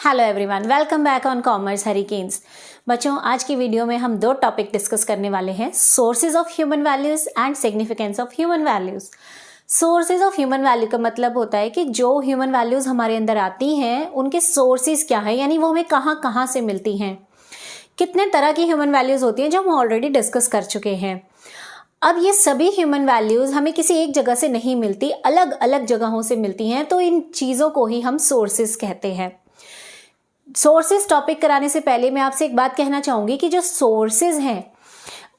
Hello everyone, welcome back on commerce hurricanes. बच्चों, आज की वीडियो में हम दो टॉपिक डिस्कस करने वाले हैं, sources of human values and significance of human values. Sources of human value का मतलब होता है कि जो ह्यूमन वैल्यूज हमारे अंदर आती हैं उनके सोर्सेज क्या है, यानी वो हमें कहाँ कहाँ से मिलती हैं। कितने तरह की ह्यूमन वैल्यूज होती हैं जो हम ऑलरेडी डिस्कस कर चुके हैं। अब ये सभी ह्यूमन वैल्यूज हमें किसी एक जगह से नहीं मिलती, अलग अलग जगहों से मिलती हैं, तो इन चीज़ों को ही हम सोर्सेज कहते हैं। सोर्सेज टॉपिक कराने से पहले मैं आपसे एक बात कहना चाहूँगी कि जो सोर्सेज हैं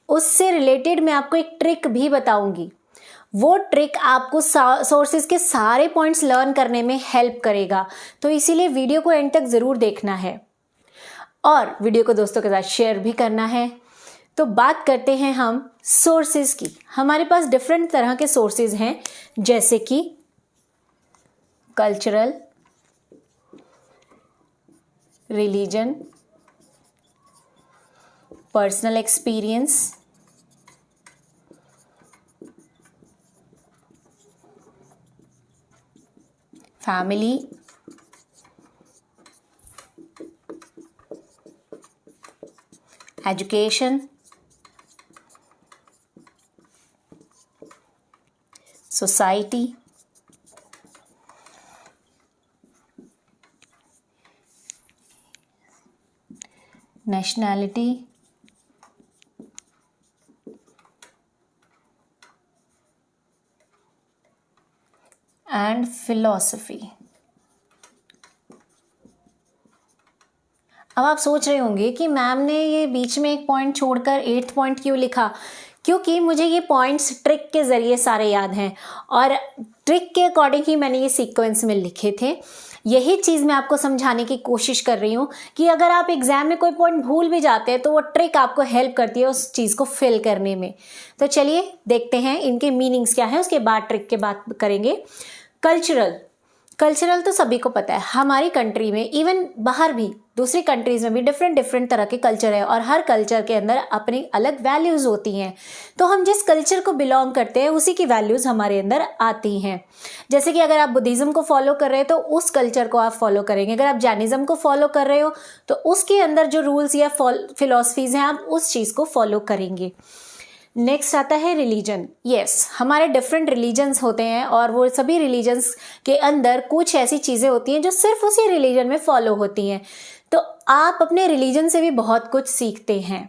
उससे रिलेटेड मैं आपको एक ट्रिक भी बताऊँगी। वो ट्रिक आपको सोर्सेज के सारे पॉइंट्स लर्न करने में हेल्प करेगा, तो इसीलिए वीडियो को एंड तक ज़रूर देखना है और वीडियो को दोस्तों के साथ शेयर भी करना है। तो बात करते हैं हम सोर्सेज की। हमारे पास डिफरेंट तरह के सोर्सेज हैं, जैसे कि cultural, religion, personal experience, family, education, society, nationality, and philosophy. अब आप सोच रहे होंगे कि मैम ने ये बीच में एक पॉइंट छोड़कर 8th पॉइंट क्यों लिखा, क्योंकि मुझे ये पॉइंट्स ट्रिक के ज़रिए सारे याद हैं और ट्रिक के अकॉर्डिंग ही मैंने ये सीक्वेंस में लिखे थे। यही चीज़ मैं आपको समझाने की कोशिश कर रही हूँ कि अगर आप एग्जाम में कोई पॉइंट भूल भी जाते हैं तो वो ट्रिक आपको हेल्प करती है उस चीज़ को फिल करने में। तो चलिए देखते हैं इनके मीनिंग्स क्या है, उसके बाद ट्रिक के बात करेंगे। कल्चरल तो सभी को पता है, हमारी कंट्री में, इवन बाहर भी दूसरी कंट्रीज़ में भी डिफरेंट तरह के कल्चर है और हर कल्चर के अंदर अपनी अलग वैल्यूज़ होती हैं। तो हम जिस कल्चर को बिलोंग करते हैं उसी की वैल्यूज़ हमारे अंदर आती हैं। जैसे कि अगर आप बुद्धिज़्म को फॉलो कर रहे हैं तो उस कल्चर को आप फॉलो करेंगे, अगर आप जैनिज़्म को फॉलो कर रहे हो तो उसके अंदर जो रूल्स या फिलॉसफीज़ हैं आप उस चीज़ को फॉलो करेंगे। नेक्स्ट आता है रिलीजन। यस, हमारे डिफरेंट रिलीजन्स होते हैं और वो सभी रिलीजन्स के अंदर कुछ ऐसी चीज़ें होती हैं जो सिर्फ उसी रिलीजन में फॉलो होती हैं। तो आप अपने रिलीजन से भी बहुत कुछ सीखते हैं।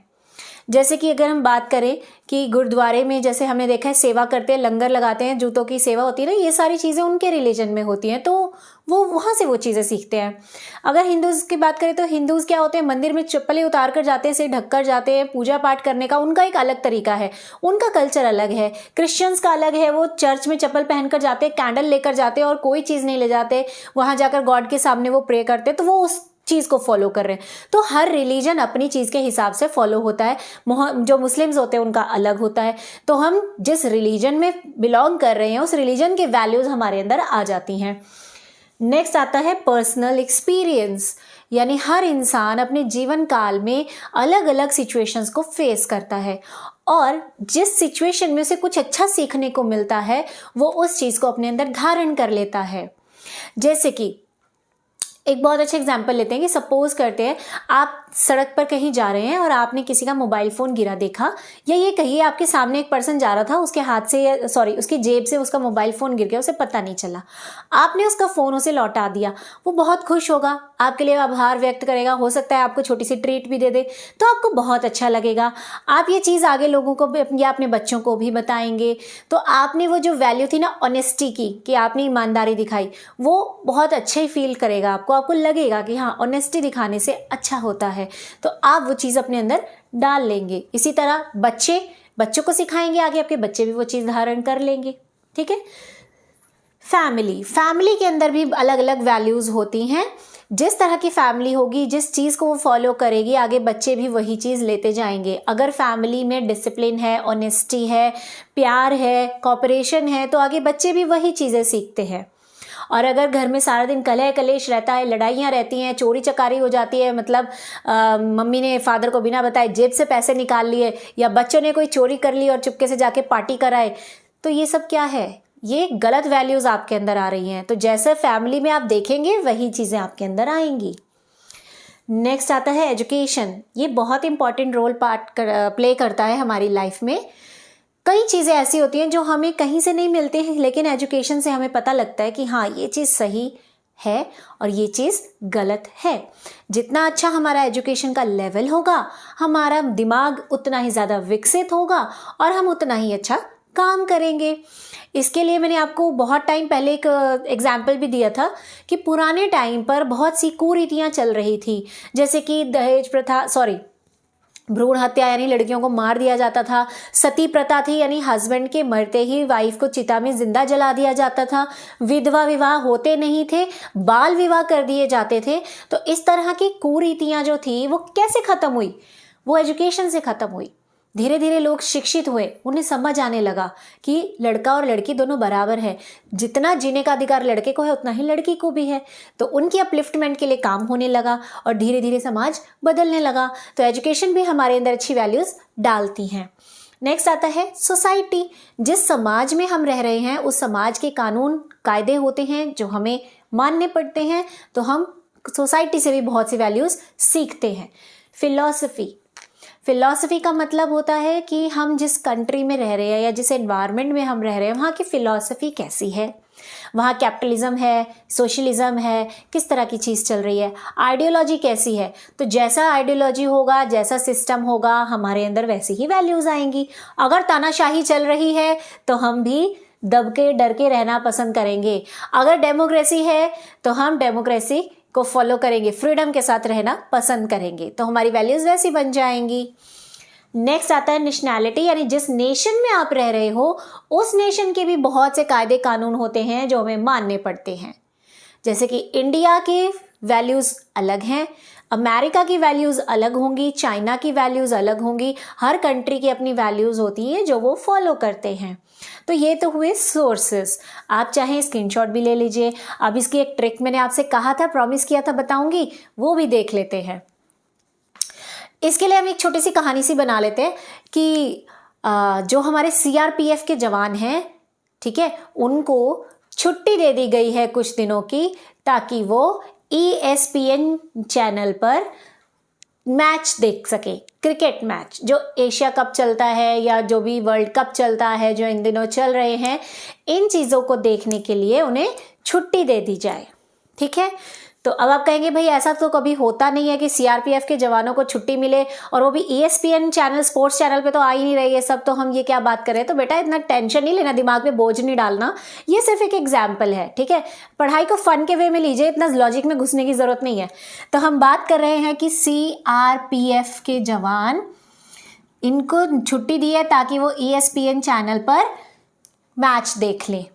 जैसे कि अगर हम बात करें कि गुरुद्वारे में जैसे हमने देखा है सेवा करते हैं, लंगर लगाते हैं, जूतों की सेवा होती है ना, ये सारी चीज़ें उनके रिलीजन में होती हैं, तो वो वहाँ से वो चीज़ें सीखते हैं। अगर हिंदूज़ की बात करें तो हिंदूज़ क्या होते हैं, मंदिर में चप्पलें उतार कर जाते हैं, सिर ढक कर जाते हैं, पूजा पाठ करने का उनका एक अलग तरीका है, उनका कल्चर अलग है। क्रिश्चियंस का अलग है, वो चर्च में चप्पल पहन कर जाते हैं, कैंडल लेकर जाते हैं और कोई चीज़ नहीं ले जाते, वहाँ जाकर गॉड के सामने वो प्रे करते हैं, तो वो उस चीज़ को फॉलो कर रहे हैं। तो हर रिलीजन अपनी चीज़ के हिसाब से फॉलो होता है। जो मुस्लिम्स होते हैं उनका अलग होता है। तो हम जिस रिलीजन में बिलोंग कर रहे हैं उस रिलीजन के वैल्यूज हमारे अंदर आ जाती हैं। नेक्स्ट आता है पर्सनल एक्सपीरियंस, यानी हर इंसान अपने जीवन काल में अलग अलग सिचुएशंस को फेस करता है और जिस सिचुएशन में उसे कुछ अच्छा सीखने को मिलता है वो उस चीज़ को अपने अंदर धारण कर लेता है। जैसे कि एक बहुत अच्छा एग्जाम्पल लेते हैं कि सपोज करते हैं आप सड़क पर कहीं जा रहे हैं और आपने किसी का मोबाइल फ़ोन गिरा देखा, या ये कहिए आपके सामने एक पर्सन जा रहा था, उसके हाथ से उसकी जेब से उसका मोबाइल फ़ोन गिर गया, उसे पता नहीं चला, आपने उसका फ़ोन उसे लौटा दिया, वो बहुत खुश होगा, आपके लिए आभार व्यक्त करेगा, हो सकता है आपको छोटी सी ट्रीट भी दे दे, तो आपको बहुत अच्छा लगेगा। आप ये चीज़ आगे लोगों को या अपने बच्चों को भी बताएंगे। तो आपने वो जो वैल्यू थी ना ऑनेस्टी की, कि आपने ईमानदारी दिखाई, वो बहुत अच्छा ही फील करेगा, आपको लगेगा कि हाँ ऑनेस्टी दिखाने से अच्छा होता है, तो आप वो चीज़ अपने अंदर डाल लेंगे। इसी तरह बच्चों को सिखाएंगे, आगे आपके बच्चे भी वो चीज़ धारण कर लेंगे। ठीक है। फैमिली के अंदर भी अलग अलग वैल्यूज़ होती हैं। जिस तरह की फैमिली होगी, जिस चीज़ को वो फॉलो करेगी, आगे बच्चे भी वही चीज़ लेते जाएंगे। अगर फैमिली में डिसिप्लिन है, ऑनेस्टी है, प्यार है, कॉपरेशन है, तो आगे बच्चे भी वही चीज़ें सीखते हैं। और अगर घर में सारा दिन कलह कलेश रहता है, लड़ाइयाँ रहती हैं, चोरी चकारी हो जाती है, मतलब मम्मी ने फादर को बिना बताए जेब से पैसे निकाल लिए, या बच्चों ने कोई चोरी कर ली और चुपके से जाके पार्टी कराए, तो ये सब क्या है? ये गलत वैल्यूज़ आपके अंदर आ रही हैं। तो जैसे फैमिली में आप देखेंगे वही चीज़ें आपके अंदर आएंगी। नेक्स्ट आता है एजुकेशन। ये बहुत इंपॉर्टेंट रोल प्ले करता है हमारी लाइफ में। कई चीज़ें ऐसी होती हैं जो हमें कहीं से नहीं मिलती हैं, लेकिन एजुकेशन से हमें पता लगता है कि हाँ ये चीज़ सही है और ये चीज़ गलत है। जितना अच्छा हमारा एजुकेशन का लेवल होगा, हमारा दिमाग उतना ही ज़्यादा विकसित होगा और हम उतना ही अच्छा काम करेंगे। इसके लिए मैंने आपको बहुत टाइम पहले एक एग्जाम्पल भी दिया था कि पुराने टाइम पर बहुत सी कुरीतियाँ चल रही थी, जैसे कि दहेज प्रथा, भ्रूण हत्या यानी लड़कियों को मार दिया जाता था, सती प्रथा थी यानी हस्बैंड के मरते ही वाइफ को चिता में जिंदा जला दिया जाता था, विधवा विवाह होते नहीं थे, बाल विवाह कर दिए जाते थे। तो इस तरह की कुरीतियां जो थी वो कैसे खत्म हुई? वो एजुकेशन से खत्म हुई। धीरे धीरे लोग शिक्षित हुए, उन्हें समझ आने लगा कि लड़का और लड़की दोनों बराबर है, जितना जीने का अधिकार लड़के को है उतना ही लड़की को भी है। तो उनकी अपलिफ्टमेंट के लिए काम होने लगा और धीरे धीरे समाज बदलने लगा। तो एजुकेशन भी हमारे अंदर अच्छी वैल्यूज डालती हैं। नेक्स्ट आता है सोसाइटी। जिस समाज में हम रह रहे हैं उस समाज के कानून कायदे होते हैं जो हमें मानने पड़ते हैं, तो हम सोसाइटी से भी बहुत सी वैल्यूज सीखते हैं। फिलॉसफी का मतलब होता है कि हम जिस कंट्री में रह रहे हैं या जिस एनवायरनमेंट में हम रह रहे हैं वहाँ की फिलॉसफी कैसी है, वहाँ कैपिटलिज्म है, सोशलिज्म है, किस तरह की चीज़ चल रही है, आइडियोलॉजी कैसी है। तो जैसा आइडियोलॉजी होगा, जैसा सिस्टम होगा, हमारे अंदर वैसी ही वैल्यूज़ आएंगी। अगर तानाशाही चल रही है तो हम भी दब के डर के रहना पसंद करेंगे। अगर डेमोक्रेसी है तो हम डेमोक्रेसी को फॉलो करेंगे, फ्रीडम के साथ रहना पसंद करेंगे, तो हमारी वैल्यूज वैसी बन जाएंगी। नेक्स्ट आता है नेशनैलिटी, यानी जिस नेशन में आप रह रहे हो उस नेशन के भी बहुत से कायदे कानून होते हैं जो हमें मानने पड़ते हैं। जैसे कि इंडिया की वैल्यूज अलग हैं, अमेरिका की वैल्यूज अलग होंगी, चाइना की वैल्यूज अलग होंगी। हर कंट्री की अपनी वैल्यूज होती हैं जो वो फॉलो करते हैं। तो ये तो हुए सोर्सेस। आप चाहें स्क्रीनशॉट भी ले लीजिए। अब इसकी एक ट्रिक मैंने आपसे कहा था, प्रॉमिस किया था बताऊंगी, वो भी देख लेते हैं। इसके लिए हम एक छोटी सी कहानी सी बना लेते हैं कि जो हमारे सीआरपीएफ के जवान हैं, ठीक है, उनको छुट्टी दे दी गई है कुछ दिनों की, ताकि वो ESPN चैनल पर मैच देख सके, क्रिकेट मैच, जो एशिया कप चलता है या जो भी वर्ल्ड कप चलता है जो इन दिनों चल रहे हैं, इन चीज़ों को देखने के लिए उन्हें छुट्टी दे दी जाए। ठीक है, तो अब आप कहेंगे भाई ऐसा तो कभी होता नहीं है कि सीआरपीएफ के जवानों को छुट्टी मिले, और वो भी ESPN चैनल, स्पोर्ट्स चैनल पे तो आ ही नहीं रही है सब, तो हम ये क्या बात कर रहे हैं। तो बेटा इतना टेंशन नहीं लेना, दिमाग में बोझ नहीं डालना, ये सिर्फ एक एग्जाम्पल है। ठीक है, पढ़ाई को फन के वे में लीजिए, इतना लॉजिक में घुसने की जरूरत नहीं है। तो हम बात कर रहे हैं कि सीआरपीएफ के जवान, इनको छुट्टी दी है ताकि वो ESPN चैनल पर मैच देख लें।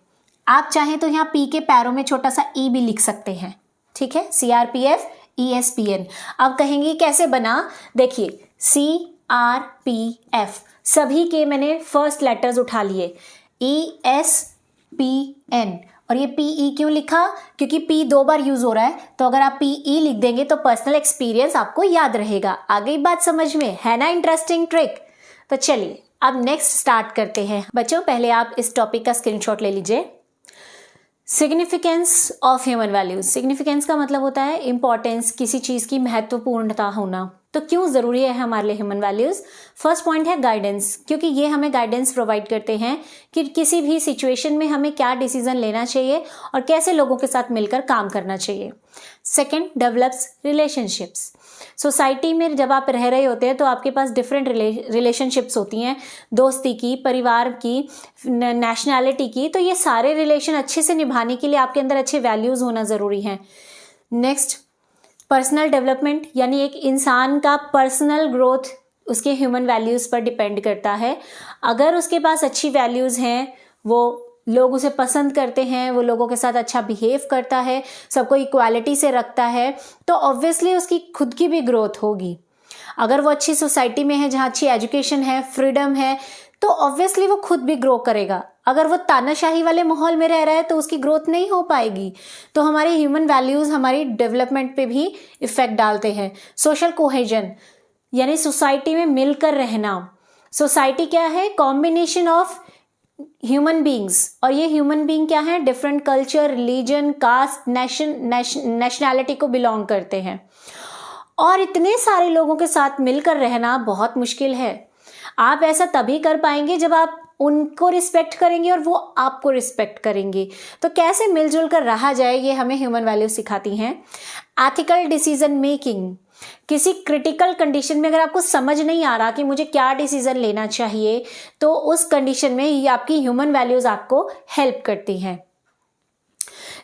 आप चाहें तो यहाँ पी के पैरों में छोटा सा ई भी लिख सकते हैं। ठीक है, CRPF ESPN। अब कहेंगे कैसे बना, देखिए CRPF, सभी के मैंने फर्स्ट लेटर्स उठा लिए, ESPN, और ये PE क्यों लिखा, क्योंकि P 2 बार यूज हो रहा है, तो अगर आप PE लिख देंगे तो पर्सनल एक्सपीरियंस आपको याद रहेगा। आ गई बात समझ में, है ना इंटरेस्टिंग ट्रिक। तो चलिए अब नेक्स्ट स्टार्ट करते हैं। बच्चों पहले आप इस टॉपिक का स्क्रीनशॉट ले लीजिए। Significance of human values. Significance का मतलब होता है इंपॉर्टेंस, किसी चीज़ की महत्वपूर्णता होना। तो क्यों ज़रूरी है हमारे लिए ह्यूमन वैल्यूज़? फर्स्ट पॉइंट है गाइडेंस, क्योंकि ये हमें गाइडेंस प्रोवाइड करते हैं कि किसी भी सिचुएशन में हमें क्या डिसीजन लेना चाहिए और कैसे लोगों के साथ मिलकर काम करना चाहिए। Second, develops relationships. सोसाइटी में जब आप रह रहे होते हैं तो आपके पास डिफरेंट रिलेशनशिप्स होती हैं, दोस्ती की, परिवार की, नेशनैलिटी की। तो ये सारे रिलेशन अच्छे से निभाने के लिए आपके अंदर अच्छे वैल्यूज़ होना ज़रूरी है। नेक्स्ट, पर्सनल डेवलपमेंट, यानी एक इंसान का पर्सनल ग्रोथ उसके ह्यूमन वैल्यूज़ पर डिपेंड करता है। अगर उसके पास अच्छी वैल्यूज़ हैं, वो लोग उसे पसंद करते हैं, वो लोगों के साथ अच्छा बिहेव करता है, सबको इक्वालिटी से रखता है, तो ऑब्वियसली उसकी खुद की भी ग्रोथ होगी। अगर वो अच्छी सोसाइटी में है जहाँ अच्छी एजुकेशन है, फ्रीडम है, तो ऑब्वियसली वो खुद भी ग्रो करेगा। अगर वो तानाशाही वाले माहौल में रह रहा है तो उसकी ग्रोथ नहीं हो पाएगी। तो हमारे ह्यूमन वैल्यूज़ हमारी डेवलपमेंट पे भी इफेक्ट डालते हैं। सोशल कोहेजन, यानी सोसाइटी में मिलकर रहना। सोसाइटी क्या है? कॉम्बिनेशन ऑफ ह्यूमन बींग्स, और ये ह्यूमन बींग क्या है? Different culture, religion, caste, nationality को बिलोंग करते हैं। और इतने सारे लोगों के साथ मिलकर रहना बहुत मुश्किल है। आप ऐसा तभी कर पाएंगे जब आप उनको रिस्पेक्ट करेंगे और वो आपको रिस्पेक्ट करेंगे। तो कैसे मिलजुल कर रहा जाए, ये हमें ह्यूमन वैल्यूज सिखाती हैं। एथिकल डिसीजन मेकिंग, किसी क्रिटिकल कंडीशन में अगर आपको समझ नहीं आ रहा कि मुझे क्या डिसीजन लेना चाहिए, तो उस कंडीशन में ये आपकी ह्यूमन वैल्यूज आपको हेल्प करती हैं।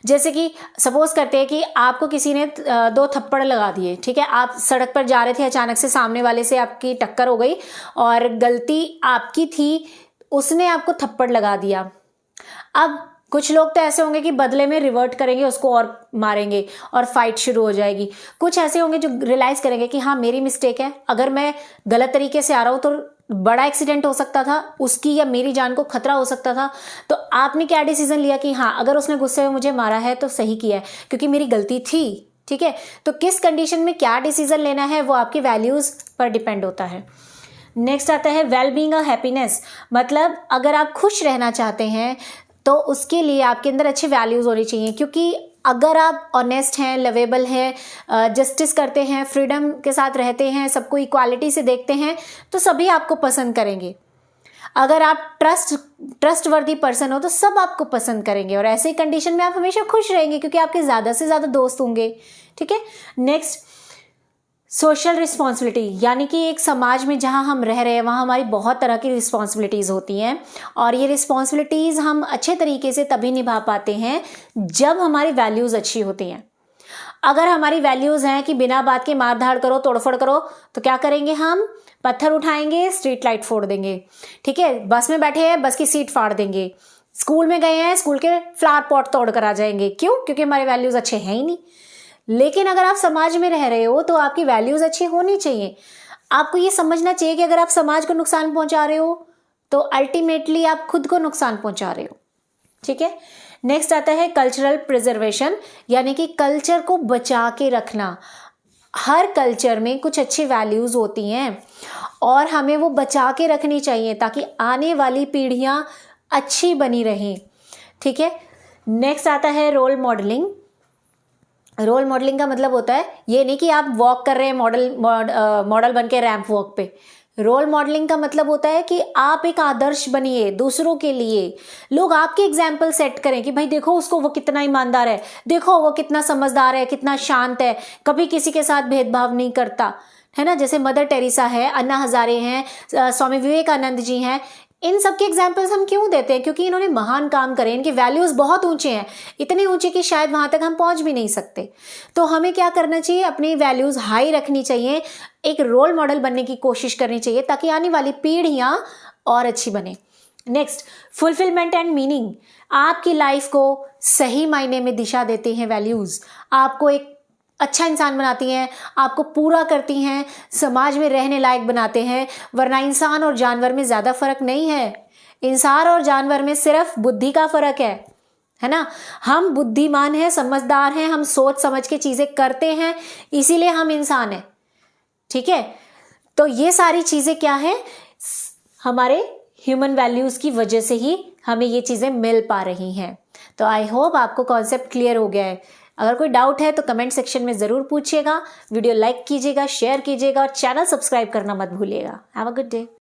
जैसे कि सपोज करते हैं कि आपको किसी ने 2 थप्पड़ लगा दिए, ठीक है, आप सड़क पर जा रहे थे, अचानक से सामने वाले से आपकी टक्कर हो गई और गलती आपकी थी, उसने आपको थप्पड़ लगा दिया। अब कुछ लोग तो ऐसे होंगे कि बदले में रिवर्ट करेंगे, उसको और मारेंगे और फाइट शुरू हो जाएगी। कुछ ऐसे होंगे जो रियलाइज करेंगे कि हाँ मेरी मिस्टेक है, अगर मैं गलत तरीके से आ रहा हूँ तो बड़ा एक्सीडेंट हो सकता था, उसकी या मेरी जान को खतरा हो सकता था। तो आपने क्या डिसीजन लिया कि हाँ अगर उसने गुस्से में मुझे मारा है तो सही किया है क्योंकि मेरी गलती थी, ठीक है। तो किस कंडीशन में क्या डिसीजन लेना है वो आपकी वैल्यूज पर डिपेंड होता है। नेक्स्ट आता है वेल बीइंग और हैप्पीनेस, मतलब अगर आप खुश रहना चाहते हैं तो उसके लिए आपके अंदर अच्छे वैल्यूज होनी चाहिए, क्योंकि अगर आप ऑनेस्ट हैं, लवेबल हैं, जस्टिस करते हैं, फ्रीडम के साथ रहते हैं, सबको इक्वालिटी से देखते हैं, तो सभी आपको पसंद करेंगे। अगर आप ट्रस्टवर्दी पर्सन हो तो सब आपको पसंद करेंगे और ऐसे कंडीशन में आप हमेशा खुश रहेंगे क्योंकि आपके ज़्यादा से ज़्यादा दोस्त होंगे, ठीक है। नेक्स्ट सोशल रिस्पॉन्सिबिलिटी, यानी कि एक समाज में जहाँ हम रह रहे हैं वहाँ हमारी बहुत तरह की रिस्पॉन्सिबिलिटीज़ होती हैं और ये रिस्पॉन्सिबिलिटीज़ हम अच्छे तरीके से तभी निभा पाते हैं जब हमारी वैल्यूज़ अच्छी होती हैं। अगर हमारी वैल्यूज़ हैं कि बिना बात के मार धाड़ करो, तोड़फोड़ करो, तो क्या करेंगे, हम पत्थर उठाएंगे, स्ट्रीट लाइट फोड़ देंगे, ठीक है। बस में बैठे हैं, बस की सीट फाड़ देंगे। स्कूल में गए हैं, स्कूल के फ्लावर पॉट तोड़ कर आ जाएंगे। क्यों? क्योंकि हमारे वैल्यूज़ अच्छे हैं ही नहीं। लेकिन अगर आप समाज में रह रहे हो तो आपकी वैल्यूज अच्छी होनी चाहिए। आपको ये समझना चाहिए कि अगर आप समाज को नुकसान पहुंचा रहे हो तो अल्टीमेटली आप खुद को नुकसान पहुंचा रहे हो, ठीक है। नेक्स्ट आता है कल्चरल प्रिजर्वेशन, यानी कि कल्चर को बचा के रखना। हर कल्चर में कुछ अच्छी वैल्यूज होती हैं और हमें वो बचा के रखनी चाहिए ताकि आने वाली पीढ़ियां अच्छी बनी रहें, ठीक है। नेक्स्ट आता है रोल मॉडलिंग। रोल मॉडलिंग का मतलब होता है ये नहीं कि आप वॉक कर रहे हैं मॉडल बन के रैंप वॉक पे। रोल मॉडलिंग का मतलब होता है कि आप एक आदर्श बनिए दूसरों के लिए। लोग आपके एग्जाम्पल सेट करें कि भाई देखो उसको, वो कितना ईमानदार है, देखो वो कितना समझदार है, कितना शांत है, कभी किसी के साथ भेदभाव नहीं करता, है ना। जैसे मदर टेरेसा है, अन्ना हजारे हैं, स्वामी विवेकानंद जी हैं। इन सब के एग्जाम्पल्स हम क्यों देते हैं? क्योंकि इन्होंने महान काम करे, इनके वैल्यूज बहुत ऊंचे हैं, इतने ऊंचे कि शायद वहां तक हम पहुंच भी नहीं सकते। तो हमें क्या करना चाहिए, अपनी वैल्यूज हाई रखनी चाहिए, एक रोल मॉडल बनने की कोशिश करनी चाहिए ताकि आने वाली पीढ़ियां और अच्छी बने। नेक्स्ट फुलफिलमेंट एंड मीनिंग, आपकी लाइफ को सही मायने में दिशा देते हैं वैल्यूज, आपको एक अच्छा इंसान बनाती हैं, आपको पूरा करती हैं, समाज में रहने लायक बनाते हैं। वरना इंसान और जानवर में ज़्यादा फर्क नहीं है। इंसान और जानवर में सिर्फ बुद्धि का फर्क है ना। हम बुद्धिमान हैं, समझदार हैं, हम सोच समझ के चीज़ें करते हैं, इसीलिए हम इंसान हैं, ठीक है। तो ये सारी चीज़ें क्या है, हमारे ह्यूमन वैल्यूज़ की वजह से ही हमें ये चीज़ें मिल पा रही हैं। तो आई होप आपको कॉन्सेप्ट क्लियर हो गया है। अगर कोई डाउट है तो कमेंट सेक्शन में ज़रूर पूछिएगा, वीडियो लाइक कीजिएगा, शेयर कीजिएगा और चैनल सब्सक्राइब करना मत भूलिएगा। Have a good day.